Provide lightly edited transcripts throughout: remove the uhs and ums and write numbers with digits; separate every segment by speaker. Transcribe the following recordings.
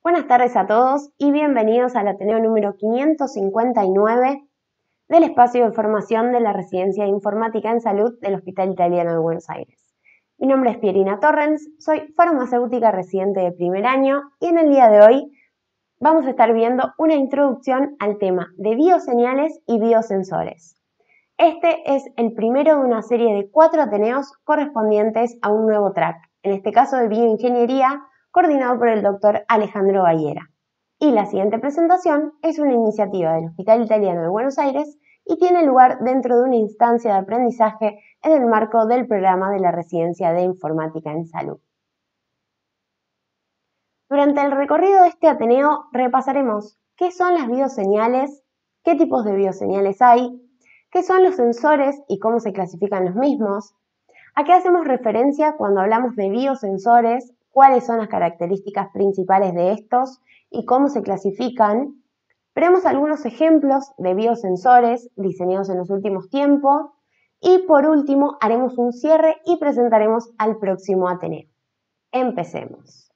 Speaker 1: Buenas tardes a todos y bienvenidos al Ateneo número 559 del espacio de formación de la Residencia de Informática en Salud del Hospital Italiano de Buenos Aires. Mi nombre es Pierina Torrens, soy farmacéutica residente de primer año y en el día de hoy vamos a estar viendo una introducción al tema de bioseñales y biosensores. Este es el primero de una serie de 4 ateneos correspondientes a un nuevo track, en este caso de bioingeniería, coordinado por el doctor Alejandro Baiera. Y la siguiente presentación es una iniciativa del Hospital Italiano de Buenos Aires y tiene lugar dentro de una instancia de aprendizaje en el marco del programa de la Residencia de Informática en Salud. Durante el recorrido de este ateneo repasaremos qué son las bioseñales, qué tipos de bioseñales hay, qué son los sensores y cómo se clasifican los mismos, a qué hacemos referencia cuando hablamos de biosensores, cuáles son las características principales de estos y cómo se clasifican. Veremos algunos ejemplos de biosensores diseñados en los últimos tiempos y por último haremos un cierre y presentaremos al próximo ateneo. Empecemos.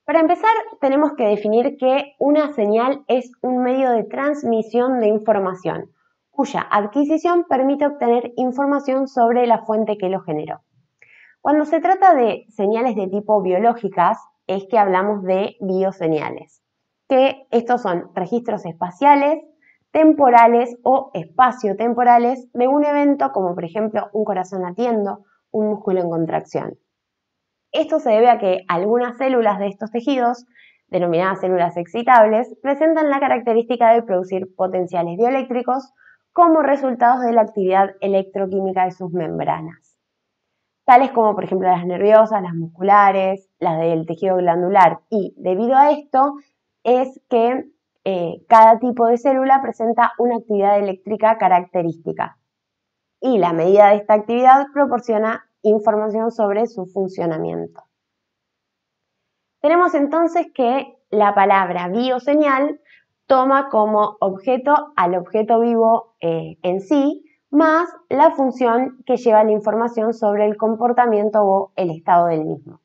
Speaker 1: Para empezar, tenemos que definir que una señal es un medio de transmisión de información, cuya adquisición permite obtener información sobre la fuente que lo generó. Cuando se trata de señales de tipo biológicas, es que hablamos de bioseñales, que estos son registros espaciales, temporales o espaciotemporales de un evento como por ejemplo un corazón latiendo, un músculo en contracción. Esto se debe a que algunas células de estos tejidos, denominadas células excitables, presentan la característica de producir potenciales bioeléctricos como resultados de la actividad electroquímica de sus membranas, tales como por ejemplo las nerviosas, las musculares, las del tejido glandular, y debido a esto es que cada tipo de célula presenta una actividad eléctrica característica y la medida de esta actividad proporciona información sobre su funcionamiento. Tenemos entonces que la palabra bioseñal toma como objeto al objeto vivo en sí, más la función que lleva la información sobre el comportamiento o el estado del mismo.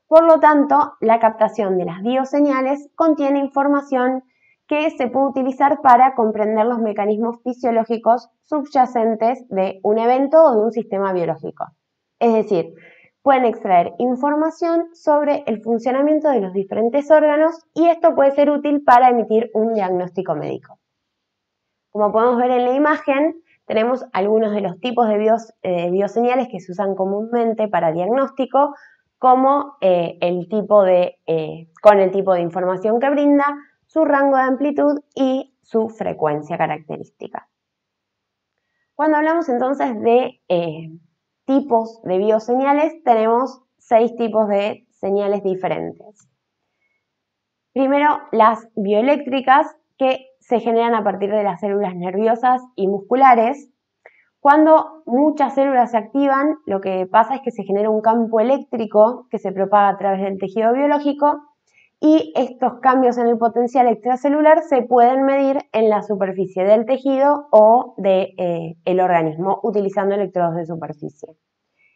Speaker 1: Por lo tanto, la captación de las bioseñales contiene información que se puede utilizar para comprender los mecanismos fisiológicos subyacentes de un evento o de un sistema biológico. Es decir, pueden extraer información sobre el funcionamiento de los diferentes órganos y esto puede ser útil para emitir un diagnóstico médico. Como podemos ver en la imagen, tenemos algunos de los tipos de bioseñales que se usan comúnmente para diagnóstico, como con el tipo de información que brinda, su rango de amplitud y su frecuencia característica. Cuando hablamos entonces de tipos de bioseñales, tenemos 6 tipos de señales diferentes. Primero, las bioeléctricas, que se generan a partir de las células nerviosas y musculares. Cuando muchas células se activan, lo que pasa es que se genera un campo eléctrico que se propaga a través del tejido biológico y estos cambios en el potencial extracelular se pueden medir en la superficie del tejido o del organismo utilizando electrodos de superficie.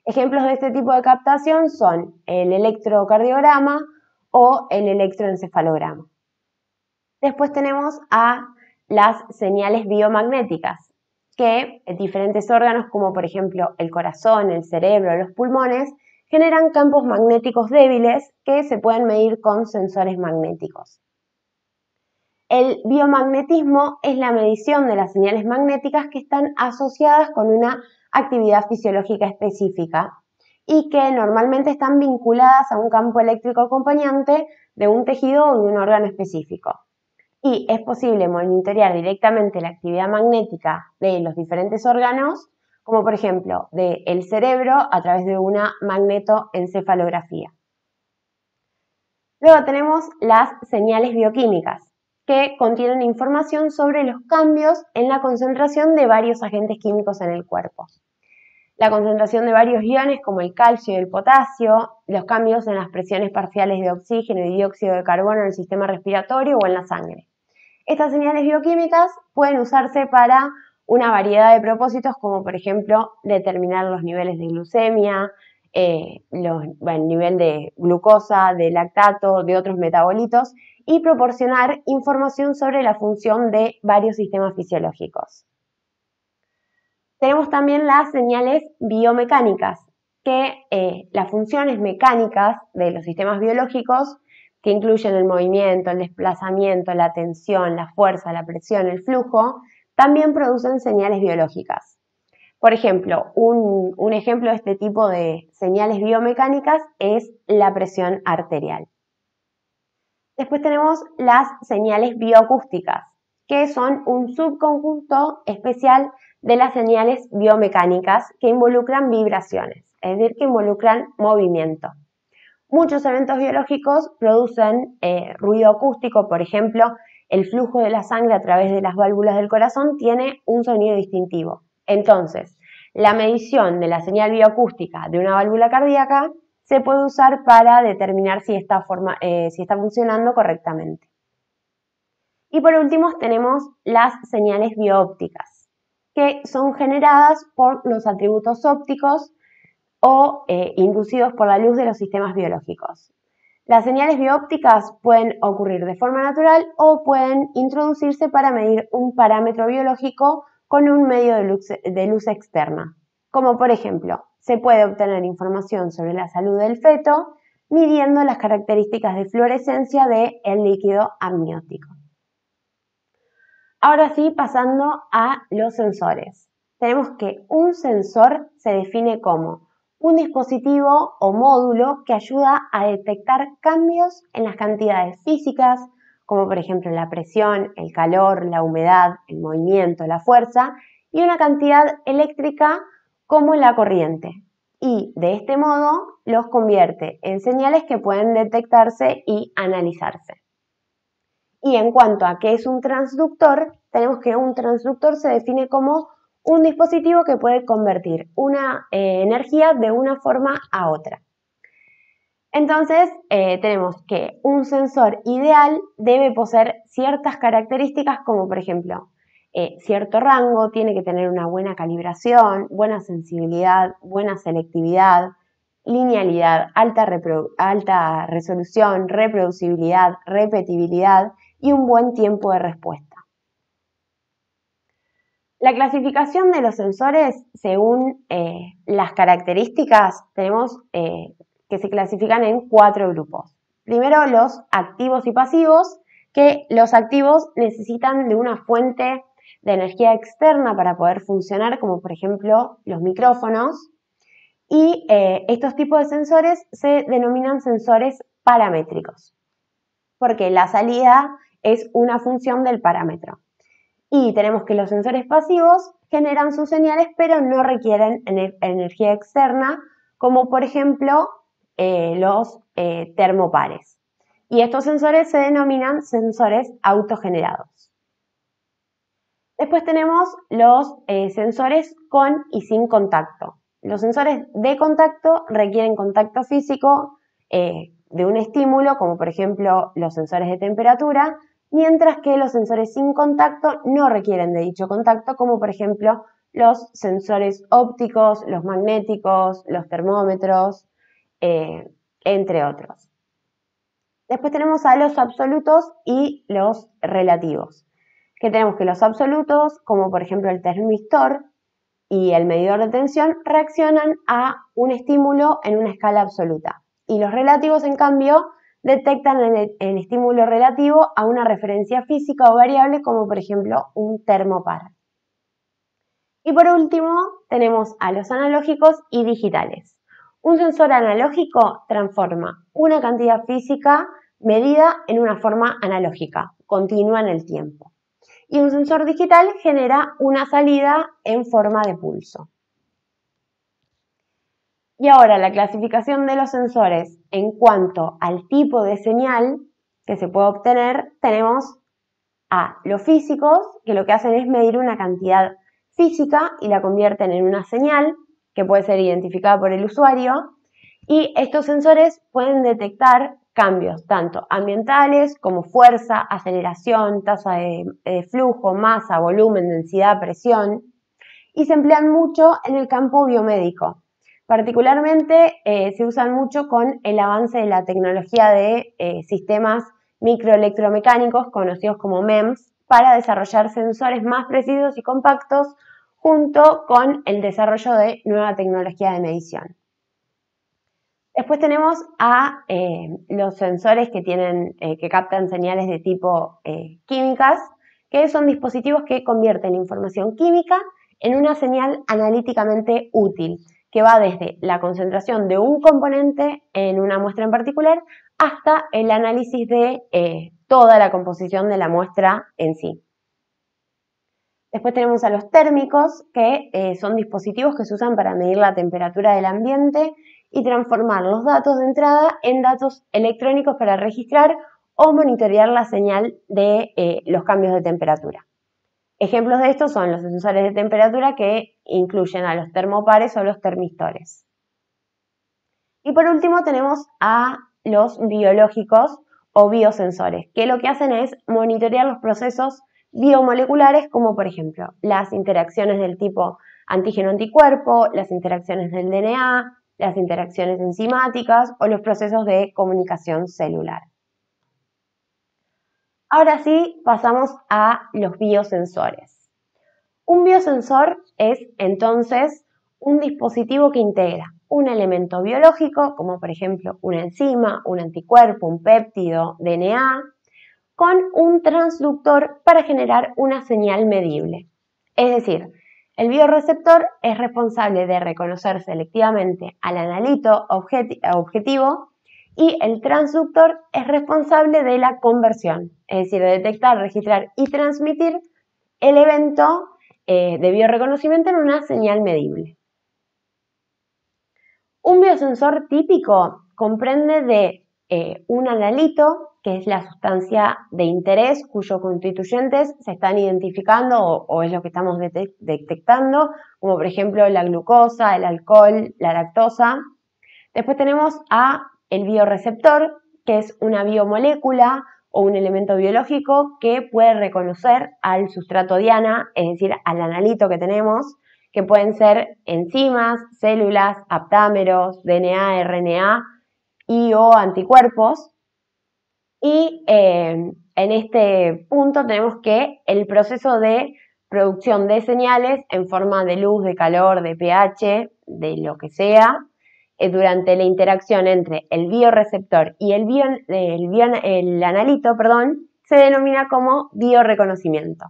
Speaker 1: Ejemplos de este tipo de captación son el electrocardiograma o el electroencefalograma. Después tenemos a las señales biomagnéticas, que diferentes órganos como por ejemplo el corazón, el cerebro, los pulmones, generan campos magnéticos débiles que se pueden medir con sensores magnéticos. El biomagnetismo es la medición de las señales magnéticas que están asociadas con una actividad fisiológica específica y que normalmente están vinculadas a un campo eléctrico acompañante de un tejido o de un órgano específico. Y es posible monitorear directamente la actividad magnética de los diferentes órganos, como por ejemplo del cerebro a través de una magnetoencefalografía. Luego tenemos las señales bioquímicas, que contienen información sobre los cambios en la concentración de varios agentes químicos en el cuerpo. La concentración de varios iones como el calcio y el potasio, los cambios en las presiones parciales de oxígeno y dióxido de carbono en el sistema respiratorio o en la sangre. Estas señales bioquímicas pueden usarse para una variedad de propósitos como por ejemplo determinar los niveles de glucemia, el nivel de glucosa, de lactato, de otros metabolitos y proporcionar información sobre la función de varios sistemas fisiológicos. Tenemos también las señales biomecánicas, que las funciones mecánicas de los sistemas biológicos, que incluyen el movimiento, el desplazamiento, la tensión, la fuerza, la presión, el flujo, también producen señales biológicas. Por ejemplo, un ejemplo de este tipo de señales biomecánicas es la presión arterial. Después tenemos las señales bioacústicas, que son un subconjunto especial de las señales biomecánicas que involucran vibraciones, es decir, que involucran movimiento. Muchos eventos biológicos producen ruido acústico, por ejemplo, el flujo de la sangre a través de las válvulas del corazón tiene un sonido distintivo. Entonces, la medición de la señal bioacústica de una válvula cardíaca se puede usar para determinar si está funcionando correctamente. Y por último tenemos las señales bioópticas, que son generadas por los atributos ópticos o inducidos por la luz de los sistemas biológicos. Las señales biópticas pueden ocurrir de forma natural o pueden introducirse para medir un parámetro biológico con un medio de luz externa, como por ejemplo, se puede obtener información sobre la salud del feto midiendo las características de fluorescencia del líquido amniótico. Ahora sí, pasando a los sensores. Tenemos que un sensor se define como un dispositivo o módulo que ayuda a detectar cambios en las cantidades físicas, como por ejemplo la presión, el calor, la humedad, el movimiento, la fuerza, y una cantidad eléctrica como la corriente. Y de este modo los convierte en señales que pueden detectarse y analizarse. Y en cuanto a qué es un transductor, tenemos que un transductor se define como un dispositivo que puede convertir una energía de una forma a otra. Entonces, tenemos que un sensor ideal debe poseer ciertas características como por ejemplo, cierto rango, tiene que tener una buena calibración, buena sensibilidad, buena selectividad, linealidad, alta resolución, reproducibilidad, repetibilidad y un buen tiempo de respuesta. La clasificación de los sensores según las características tenemos que se clasifican en 4 grupos. Primero los activos y pasivos, que los activos necesitan de una fuente de energía externa para poder funcionar, como por ejemplo los micrófonos. Y estos tipos de sensores se denominan sensores paramétricos, porque la salida es una función del parámetro. Y tenemos que los sensores pasivos generan sus señales, pero no requieren energía externa, como por ejemplo los termopares. Y estos sensores se denominan sensores autogenerados. Después tenemos los sensores con y sin contacto. Los sensores de contacto requieren contacto físico de un estímulo, como por ejemplo los sensores de temperatura, mientras que los sensores sin contacto no requieren de dicho contacto, como por ejemplo los sensores ópticos, los magnéticos, los termómetros, entre otros. Después tenemos a los absolutos y los relativos, que tenemos que los absolutos, como por ejemplo el termistor y el medidor de tensión, reaccionan a un estímulo en una escala absoluta. Y los relativos, en cambio, detectan el estímulo relativo a una referencia física o variable, como por ejemplo un termopar. Y por último, tenemos a los analógicos y digitales. Un sensor analógico transforma una cantidad física medida en una forma analógica, continua en el tiempo. Y un sensor digital genera una salida en forma de pulso. Y ahora la clasificación de los sensores en cuanto al tipo de señal que se puede obtener, tenemos a los físicos, que lo que hacen es medir una cantidad física y la convierten en una señal que puede ser identificada por el usuario, y estos sensores pueden detectar cambios tanto ambientales como fuerza, aceleración, tasa de flujo, masa, volumen, densidad, presión, y se emplean mucho en el campo biomédico Particularmente se usan mucho con el avance de la tecnología de sistemas microelectromecánicos, conocidos como MEMS, para desarrollar sensores más precisos y compactos junto con el desarrollo de nueva tecnología de medición. Después tenemos a los sensores que captan señales de tipo químicas, que son dispositivos que convierten información química en una señal analíticamente útil, que va desde la concentración de un componente en una muestra en particular hasta el análisis de toda la composición de la muestra en sí. Después tenemos a los térmicos, que son dispositivos que se usan para medir la temperatura del ambiente y transformar los datos de entrada en datos electrónicos para registrar o monitorear la señal de los cambios de temperatura. Ejemplos de estos son los sensores de temperatura que incluyen a los termopares o los termistores. Y por último tenemos a los biológicos o biosensores, que lo que hacen es monitorear los procesos biomoleculares, como por ejemplo las interacciones del tipo antígeno-anticuerpo, las interacciones del DNA, las interacciones enzimáticas o los procesos de comunicación celular. Ahora sí, pasamos a los biosensores. Un biosensor es entonces un dispositivo que integra un elemento biológico, como por ejemplo una enzima, un anticuerpo, un péptido, DNA, con un transductor para generar una señal medible. Es decir, el biorreceptor es responsable de reconocer selectivamente al analito objetivo y el transductor es responsable de la conversión, es decir, de detectar, registrar y transmitir el evento de bioreconocimiento en una señal medible. Un biosensor típico comprende de un analito, que es la sustancia de interés cuyos constituyentes se están identificando o es lo que estamos detectando, como por ejemplo la glucosa, el alcohol, la lactosa. Después tenemos a el biorreceptor, que es una biomolécula o un elemento biológico que puede reconocer al sustrato diana, es decir, al analito que tenemos, que pueden ser enzimas, células, aptámeros, DNA, RNA y o anticuerpos. Y en este punto tenemos que el proceso de producción de señales en forma de luz, de calor, de pH, de lo que sea, durante la interacción entre el biorreceptor y el analito, se denomina como bioreconocimiento.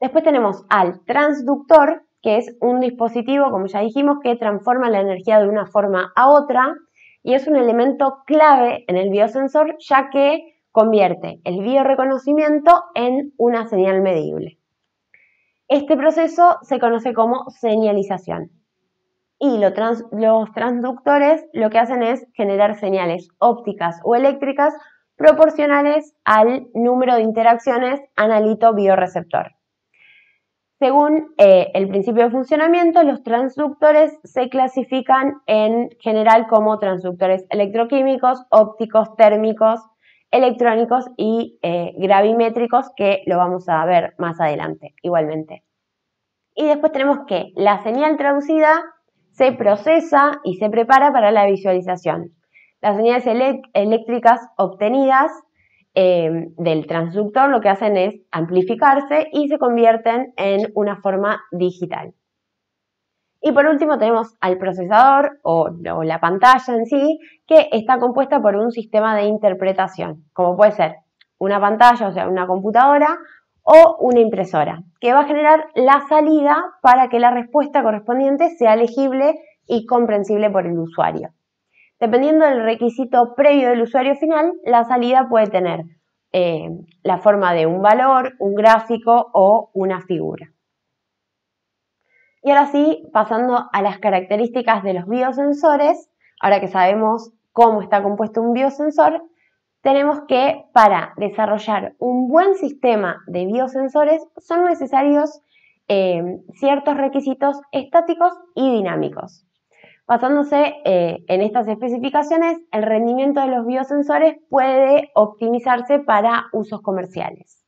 Speaker 1: Después tenemos al transductor, que es un dispositivo, como ya dijimos, que transforma la energía de una forma a otra y es un elemento clave en el biosensor, ya que convierte el bioreconocimiento en una señal medible. Este proceso se conoce como señalización. Y los transductores lo que hacen es generar señales ópticas o eléctricas proporcionales al número de interacciones analito-bioreceptor. Según el principio de funcionamiento, los transductores se clasifican en general como transductores electroquímicos, ópticos, térmicos, electrónicos y gravimétricos, que lo vamos a ver más adelante igualmente. Y después tenemos que la señal traducida se procesa y se prepara para la visualización. Las señales eléctricas obtenidas del transductor lo que hacen es amplificarse y se convierten en una forma digital. Y por último tenemos al procesador o la pantalla en sí, que está compuesta por un sistema de interpretación, como puede ser una pantalla, o sea, una computadora o una impresora, que va a generar la salida para que la respuesta correspondiente sea legible y comprensible por el usuario. Dependiendo del requisito previo del usuario final, la salida puede tener la forma de un valor, un gráfico o una figura. Y ahora sí, pasando a las características de los biosensores, ahora que sabemos cómo está compuesto un biosensor, tenemos que para desarrollar un buen sistema de biosensores son necesarios ciertos requisitos estáticos y dinámicos. Basándose en estas especificaciones, el rendimiento de los biosensores puede optimizarse para usos comerciales.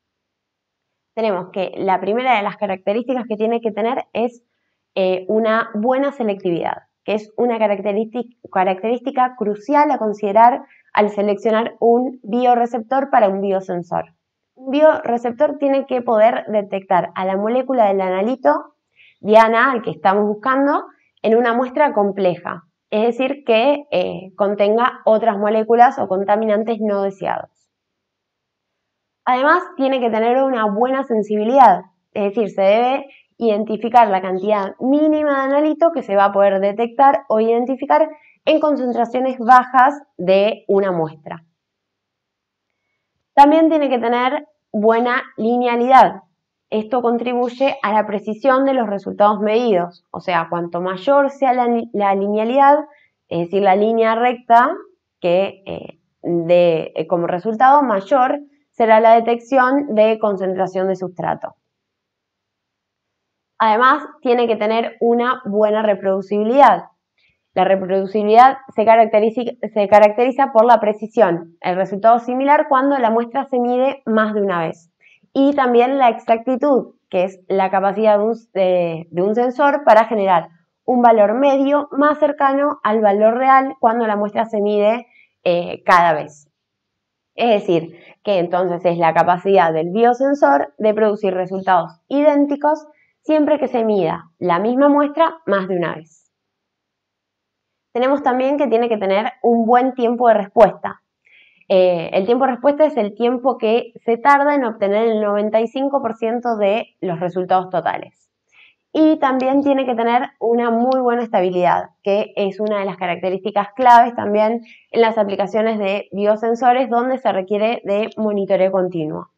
Speaker 1: Tenemos que la primera de las características que tiene que tener es una buena selectividad. que es una característica crucial a considerar al seleccionar un bioreceptor para un biosensor. Un bioreceptor tiene que poder detectar a la molécula del analito, diana, al que estamos buscando, en una muestra compleja, es decir, que contenga otras moléculas o contaminantes no deseados. Además, tiene que tener una buena sensibilidad, es decir, se debe identificar la cantidad mínima de analito que se va a poder detectar o identificar en concentraciones bajas de una muestra. También tiene que tener buena linealidad. Esto contribuye a la precisión de los resultados medidos, o sea, cuanto mayor sea la linealidad, es decir, la línea recta que como resultado, mayor será la detección de concentración de sustrato. Además, tiene que tener una buena reproducibilidad. La reproducibilidad se caracteriza por la precisión, el resultado similar cuando la muestra se mide más de una vez. Y también la exactitud, que es la capacidad de un sensor para generar un valor medio más cercano al valor real cuando la muestra se mide cada vez. Es decir, que entonces es la capacidad del biosensor de producir resultados idénticos siempre que se mida la misma muestra más de una vez. Tenemos también que tiene que tener un buen tiempo de respuesta. El tiempo de respuesta es el tiempo que se tarda en obtener el 95% de los resultados totales. Y también tiene que tener una muy buena estabilidad, que es una de las características claves también en las aplicaciones de biosensores donde se requiere de monitoreo continuo.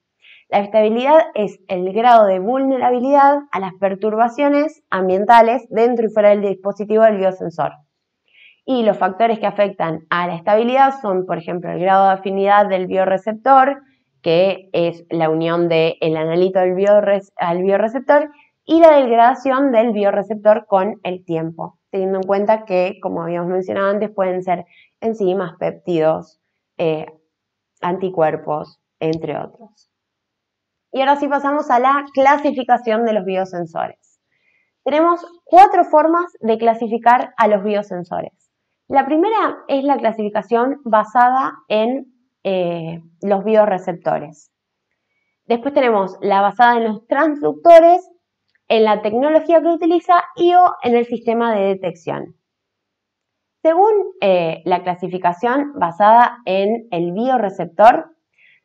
Speaker 1: La estabilidad es el grado de vulnerabilidad a las perturbaciones ambientales dentro y fuera del dispositivo del biosensor. Y los factores que afectan a la estabilidad son, por ejemplo, el grado de afinidad del bioreceptor, que es la unión del analito al bioreceptor, y la degradación del bioreceptor con el tiempo, teniendo en cuenta que, como habíamos mencionado antes, pueden ser enzimas, péptidos, anticuerpos, entre otros. Y ahora sí pasamos a la clasificación de los biosensores. Tenemos 4 formas de clasificar a los biosensores. La primera es la clasificación basada en los bioreceptores. Después tenemos la basada en los transductores, en la tecnología que utiliza y o en el sistema de detección. Según la clasificación basada en el bioreceptor,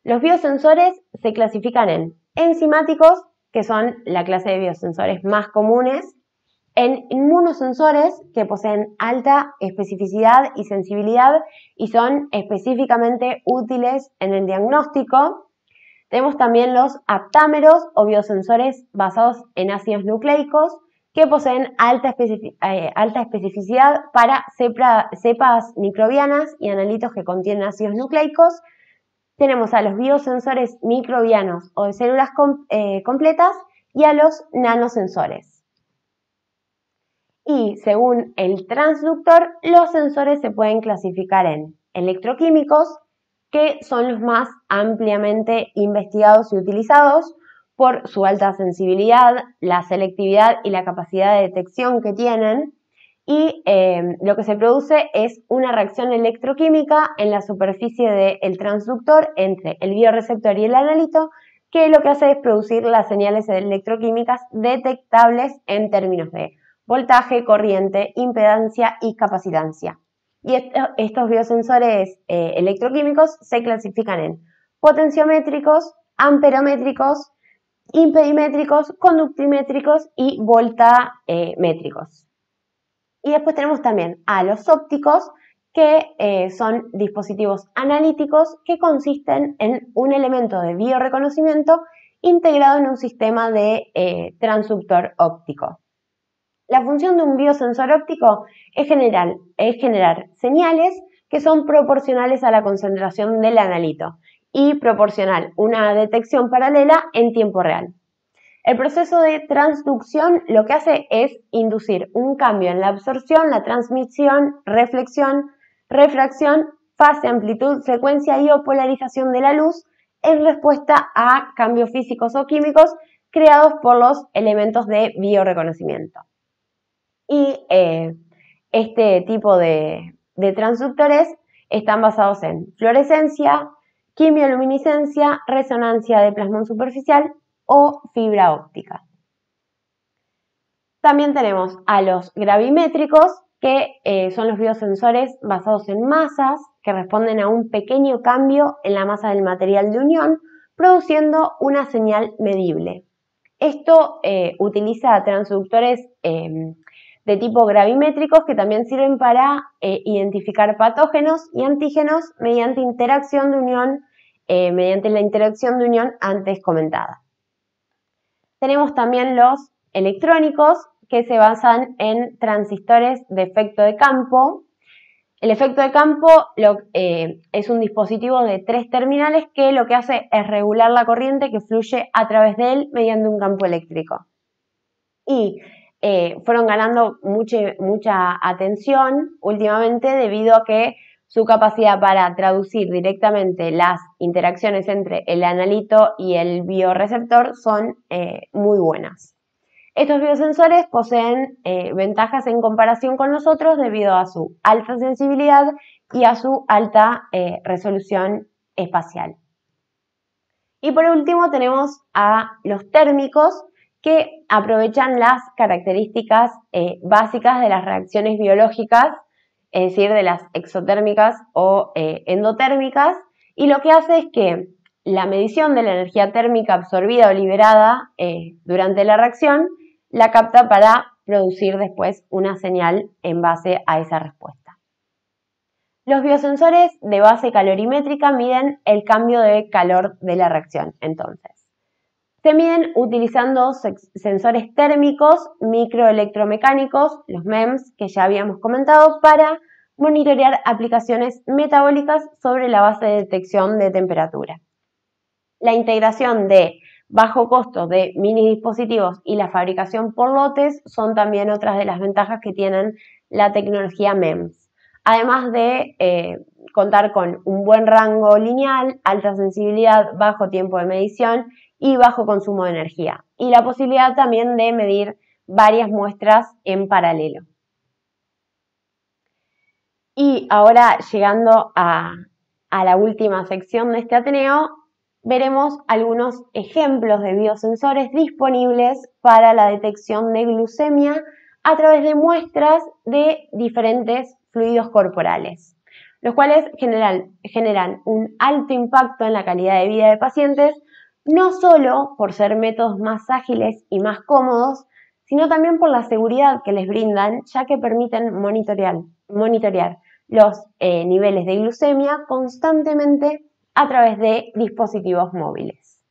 Speaker 1: los biosensores se clasifican en enzimáticos, que son la clase de biosensores más comunes, en inmunosensores, que poseen alta especificidad y sensibilidad y son específicamente útiles en el diagnóstico. Tenemos también los aptámeros o biosensores basados en ácidos nucleicos que poseen alta especificidad para cepas microbianas y analitos que contienen ácidos nucleicos. Tenemos a los biosensores microbianos o de células completas y a los nanosensores. Y según el transductor, los sensores se pueden clasificar en electroquímicos, que son los más ampliamente investigados y utilizados por su alta sensibilidad, la selectividad y la capacidad de detección que tienen. Y lo que se produce es una reacción electroquímica en la superficie del transductor entre el bioreceptor y el analito, que lo que hace es producir las señales electroquímicas detectables en términos de voltaje, corriente, impedancia y capacitancia. Y estos biosensores electroquímicos se clasifican en potenciométricos, amperométricos, impedimétricos, conductimétricos y voltamétricos. Y después tenemos también a los ópticos, que son dispositivos analíticos que consisten en un elemento de bioreconocimiento integrado en un sistema de transductor óptico. La función de un biosensor óptico es generar señales que son proporcionales a la concentración del analito y proporcionar una detección paralela en tiempo real. El proceso de transducción lo que hace es inducir un cambio en la absorción, la transmisión, reflexión, refracción, fase, amplitud, frecuencia y o polarización de la luz en respuesta a cambios físicos o químicos creados por los elementos de bioreconocimiento. Y Este tipo de transductores están basados en fluorescencia, quimioluminiscencia, resonancia de plasmón superficial o fibra óptica. También tenemos a los gravimétricos, que son los biosensores basados en masas que responden a un pequeño cambio en la masa del material de unión, produciendo una señal medible. Esto utiliza transductores de tipo gravimétricos que también sirven para identificar patógenos y antígenos mediante interacción de unión, mediante la interacción de unión antes comentada. Tenemos también los electrónicos, que se basan en transistores de efecto de campo. El efecto de campo es un dispositivo de 3 terminales que lo que hace es regular la corriente que fluye a través de él mediante un campo eléctrico. Y fueron ganando mucha atención últimamente debido a que su capacidad para traducir directamente las interacciones entre el analito y el bioreceptor son muy buenas. Estos biosensores poseen ventajas en comparación con los otros debido a su alta sensibilidad y a su alta resolución espacial. Y por último tenemos a los térmicos, que aprovechan las características básicas de las reacciones biológicas, es decir, de las exotérmicas o endotérmicas, y lo que hace es que la medición de la energía térmica absorbida o liberada durante la reacción la capta para producir después una señal en base a esa respuesta. Los biosensores de base calorimétrica miden el cambio de calor de la reacción, entonces. Se miden utilizando sensores térmicos microelectromecánicos, los MEMS, que ya habíamos comentado, para monitorear aplicaciones metabólicas sobre la base de detección de temperatura. La integración de bajo costo de mini dispositivos y la fabricación por lotes son también otras de las ventajas que tienen la tecnología MEMS. Además de contar con un buen rango lineal, alta sensibilidad, bajo tiempo de medición y bajo consumo de energía. Y la posibilidad también de medir varias muestras en paralelo. Y ahora, llegando a la última sección de este Ateneo, veremos algunos ejemplos de biosensores disponibles para la detección de glucemia a través de muestras de diferentes fluidos corporales, los cuales generan un alto impacto en la calidad de vida de pacientes, no solo por ser métodos más ágiles y más cómodos, sino también por la seguridad que les brindan, ya que permiten monitorear los niveles de glucemia constantemente a través de dispositivos móviles.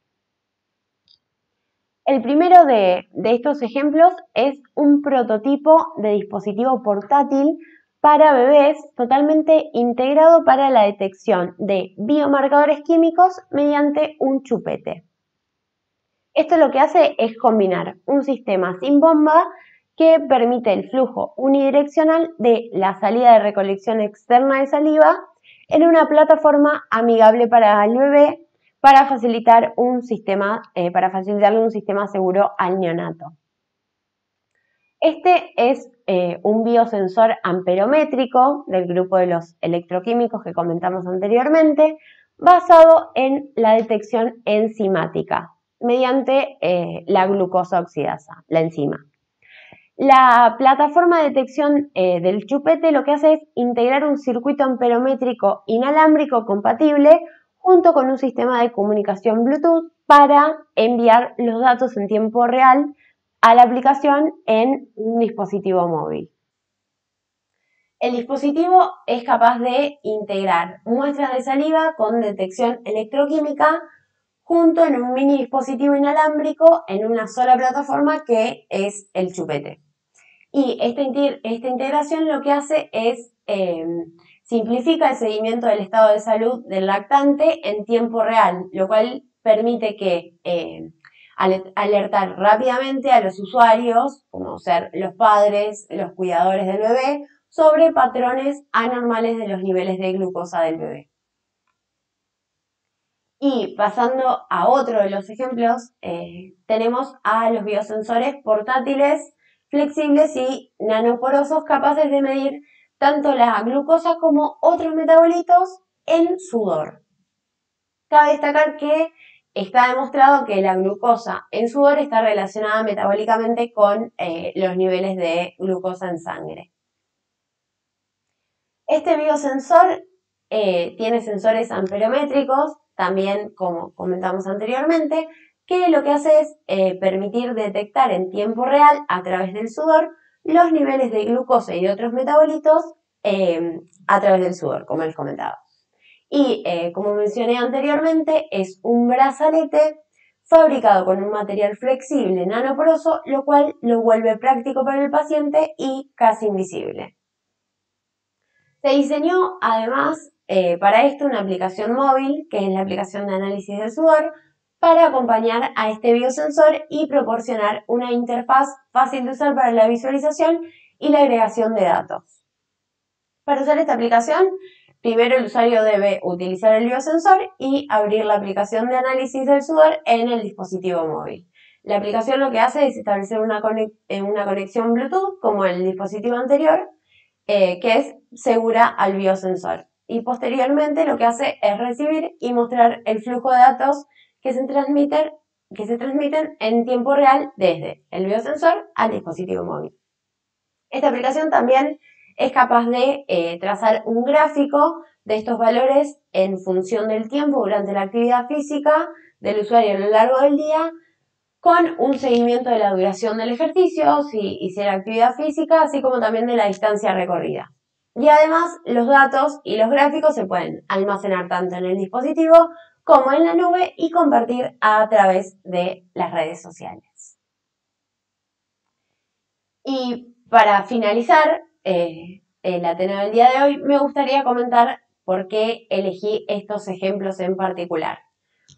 Speaker 1: El primero de estos ejemplos es un prototipo de dispositivo portátil para bebés totalmente integrado para la detección de biomarcadores químicos mediante un chupete. Esto lo que hace es combinar un sistema sin bomba que permite el flujo unidireccional de la salida de recolección externa de saliva en una plataforma amigable para el bebé para facilitarle un sistema seguro al neonato. Este es un biosensor amperométrico del grupo de los electroquímicos que comentamos anteriormente, basado en la detección enzimática mediante la glucosa oxidasa, la enzima. La plataforma de detección del chupete lo que hace es integrar un circuito amperométrico inalámbrico compatible junto con un sistema de comunicación Bluetooth para enviar los datos en tiempo real a la aplicación en un dispositivo móvil. El dispositivo es capaz de integrar muestras de saliva con detección electroquímica junto en un mini dispositivo inalámbrico en una sola plataforma que es el chupete. Y esta integración lo que hace es simplifica el seguimiento del estado de salud del lactante en tiempo real, lo cual permite que alertar rápidamente a los usuarios, como ser los padres, los cuidadores del bebé, sobre patrones anormales de los niveles de glucosa del bebé. Y pasando a otro de los ejemplos, tenemos a los biosensores portátiles flexibles y nanoporosos capaces de medir tanto la glucosa como otros metabolitos en sudor. Cabe destacar que está demostrado que la glucosa en sudor está relacionada metabólicamente con los niveles de glucosa en sangre. Este biosensor tiene sensores amperométricos, también como comentamos anteriormente, que lo que hace es permitir detectar en tiempo real, a través del sudor, los niveles de glucosa y de otros metabolitos a través del sudor, como les comentaba. Y como mencioné anteriormente, es un brazalete fabricado con un material flexible nanoporoso, lo cual lo vuelve práctico para el paciente y casi invisible. Se diseñó además para esto una aplicación móvil, que es la aplicación de análisis del sudor, para acompañar a este biosensor y proporcionar una interfaz fácil de usar para la visualización y la agregación de datos. Para usar esta aplicación, primero el usuario debe utilizar el biosensor y abrir la aplicación de análisis del sudor en el dispositivo móvil. La aplicación lo que hace es establecer una conexión Bluetooth, como el dispositivo anterior, que es segura al biosensor. Y posteriormente lo que hace es recibir y mostrar el flujo de datos que se transmiten en tiempo real desde el biosensor al dispositivo móvil. Esta aplicación también es capaz de trazar un gráfico de estos valores en función del tiempo durante la actividad física del usuario a lo largo del día, con un seguimiento de la duración del ejercicio, si hiciera actividad física, así como también de la distancia recorrida. Y además, los datos y los gráficos se pueden almacenar tanto en el dispositivo como en la nube y compartir a través de las redes sociales. Y para finalizar el Ateneo del día de hoy, me gustaría comentar por qué elegí estos ejemplos en particular.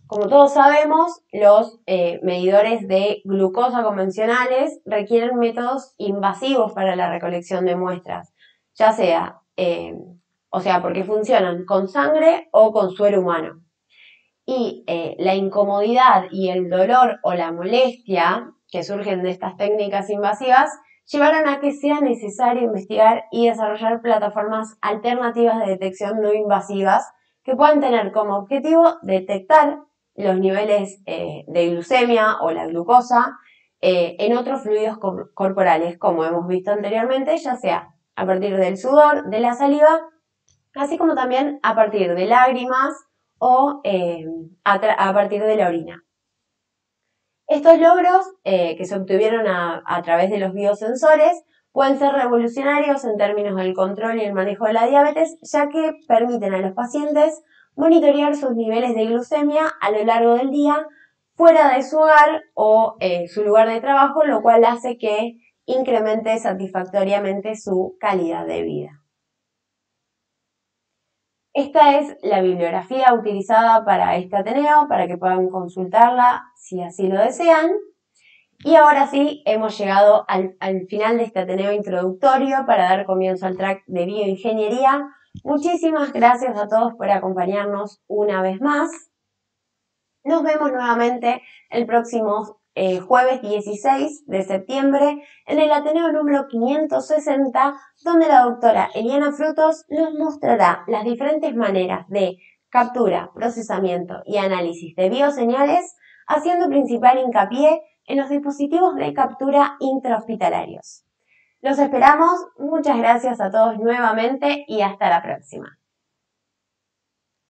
Speaker 1: Como todos sabemos, los medidores de glucosa convencionales requieren métodos invasivos para la recolección de muestras, ya sea, porque funcionan con sangre o con suero humano. Y la incomodidad y el dolor o la molestia que surgen de estas técnicas invasivas llevaron a que sea necesario investigar y desarrollar plataformas alternativas de detección no invasivas que puedan tener como objetivo detectar los niveles de glucemia o la glucosa en otros fluidos corporales, como hemos visto anteriormente, ya sea a partir del sudor, de la saliva, así como también a partir de lágrimas o a partir de la orina. Estos logros que se obtuvieron a través de los biosensores pueden ser revolucionarios en términos del control y el manejo de la diabetes, ya que permiten a los pacientes monitorear sus niveles de glucemia a lo largo del día fuera de su hogar o su lugar de trabajo, lo cual hace que incremente satisfactoriamente su calidad de vida. Esta es la bibliografía utilizada para este Ateneo, para que puedan consultarla si así lo desean. Y ahora sí, hemos llegado al final de este Ateneo introductorio para dar comienzo al track de bioingeniería. Muchísimas gracias a todos por acompañarnos una vez más. Nos vemos nuevamente el próximo jueves 16 de septiembre en el Ateneo número 560, donde la doctora Eliana Frutos nos mostrará las diferentes maneras de captura, procesamiento y análisis de bioseñales, haciendo principal hincapié en los dispositivos de captura intrahospitalarios. Los esperamos, muchas gracias a todos nuevamente y hasta la próxima.